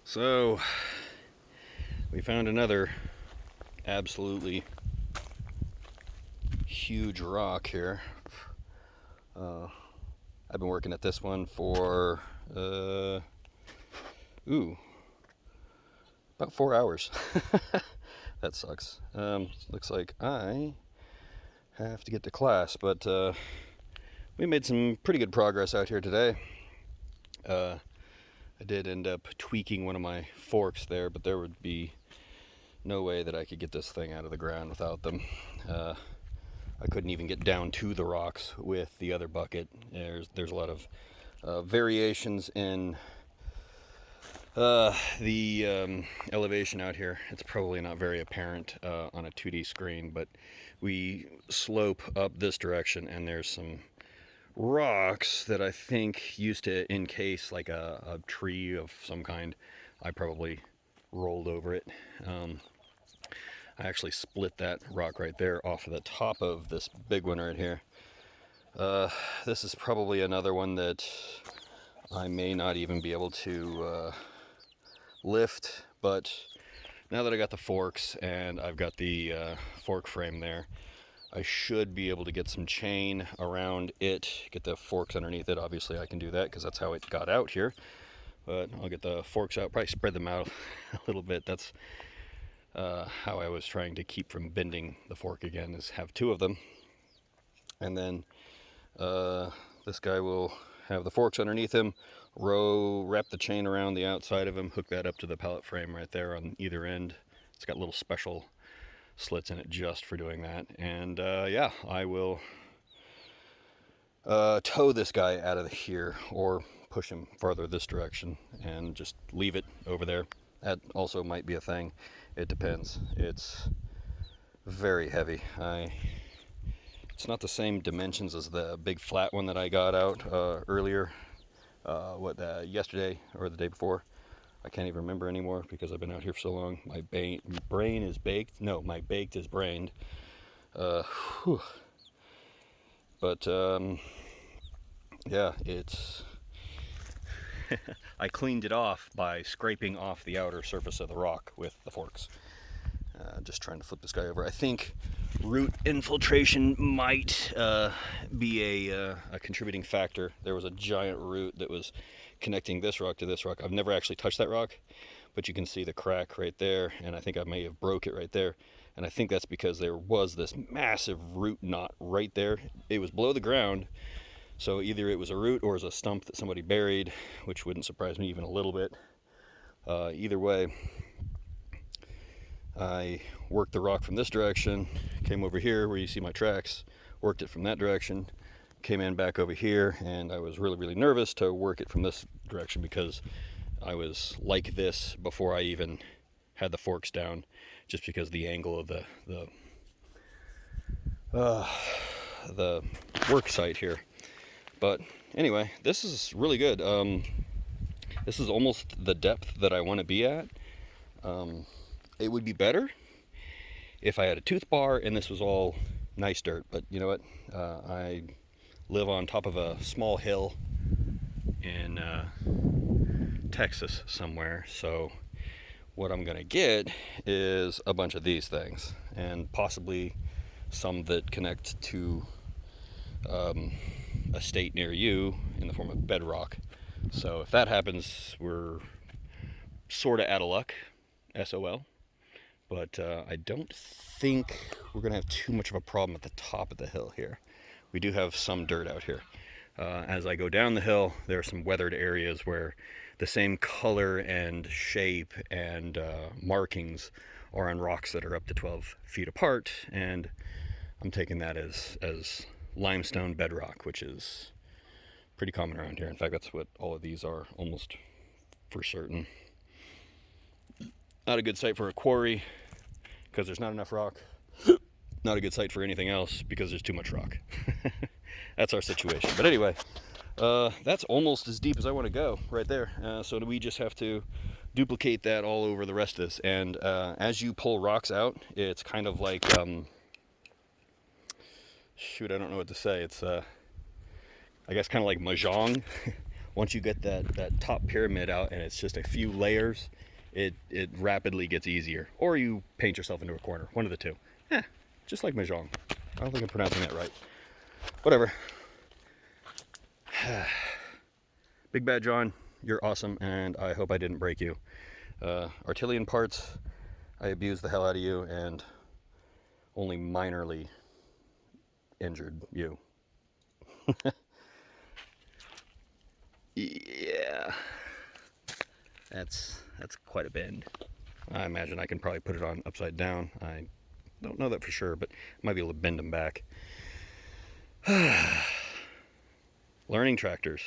So, we found another absolutely huge rock here. Uh, I've been working at this one for, about 4 hours. That sucks. Looks like I have to get to class, but we made some pretty good progress out here today. I did end up tweaking one of my forks there, but there would be no way that I could get this thing out of the ground without them. I couldn't even get down to the rocks with the other bucket. There's a lot of variations in the elevation out here. It's probably not very apparent on a 2D screen, but we slope up this direction, and there's some rocks that I think used to encase like a tree of some kind. I probably rolled over it. I actually split that rock right there off of the top of this big one right here. This is probably another one that I may not even be able to lift, but now that I got the forks and I've got the fork frame there, I should be able to get some chain around it, get the forks underneath it. Obviously I can do that because that's how it got out here, but I'll get the forks out, probably spread them out a little bit. That's how I was trying to keep from bending the fork again, is have two of them. And then this guy will have the forks underneath him, wrap the chain around the outside of him, hook that up to the pallet frame right there on either end. It's got little special slits in it just for doing that. And yeah, I will tow this guy out of here, or push him farther this direction and just leave it over there. That also might be a thing. It depends. It's very heavy. It's not the same dimensions as the big flat one that I got out earlier, yesterday or the day before. I can't even remember anymore because I've been out here for so long. My brain is baked. No, my baked is brained. But yeah, it's. I cleaned it off by scraping off the outer surface of the rock with the forks. Just trying to flip this guy over. I think root infiltration might be a contributing factor. There was a giant root that was connecting this rock to this rock. I've never actually touched that rock, but you can see the crack right there, and I think I may have broke it right there. And I think that's because there was this massive root knot right there. It was below the ground, so either it was a root or it was a stump that somebody buried, which wouldn't surprise me even a little bit. Either way, I worked the rock from this direction, came over here where you see my tracks, worked it from that direction, came in back over here, and I was really nervous to work it from this direction because I was like this before I even had the forks down, just because the angle of the work site here. But anyway, this is really good. This is almost the depth that I want to be at. It would be better if I had a tooth bar and this was all nice dirt, but you know what? I live on top of a small hill in Texas somewhere, so what I'm gonna get is a bunch of these things, and possibly some that connect to a state near you in the form of bedrock. So if that happens, we're sort of out of luck, SOL. But I don't think we're going to have too much of a problem at the top of the hill here. We do have some dirt out here. As I go down the hill, there are some weathered areas where the same color and shape and markings are on rocks that are up to 12 feet apart, and I'm taking that as limestone bedrock, which is pretty common around here. In fact, that's what all of these are, almost for certain. Not a good site for a quarry because there's not enough rock. Not a good site for anything else because there's too much rock. That's our situation. But anyway, that's almost as deep as I want to go right there. So we just have to duplicate that all over the rest of this. And as you pull rocks out, it's kind of like, shoot, I don't know what to say. It's, I guess, kind of like mahjong, once you get that top pyramid out and it's just a few layers, it rapidly gets easier. Or you paint yourself into a corner, one of the two. Yeah, just like Mahjong. I don't think I'm pronouncing that right. Whatever. Big Bad John, you're awesome, and I hope I didn't break you. Artillion parts, I abused the hell out of you and only minorly injured you. Yeah, that's quite a bend. I imagine I can probably put it on upside down. I don't know that for sure, but I might be able to bend them back. Learning tractors.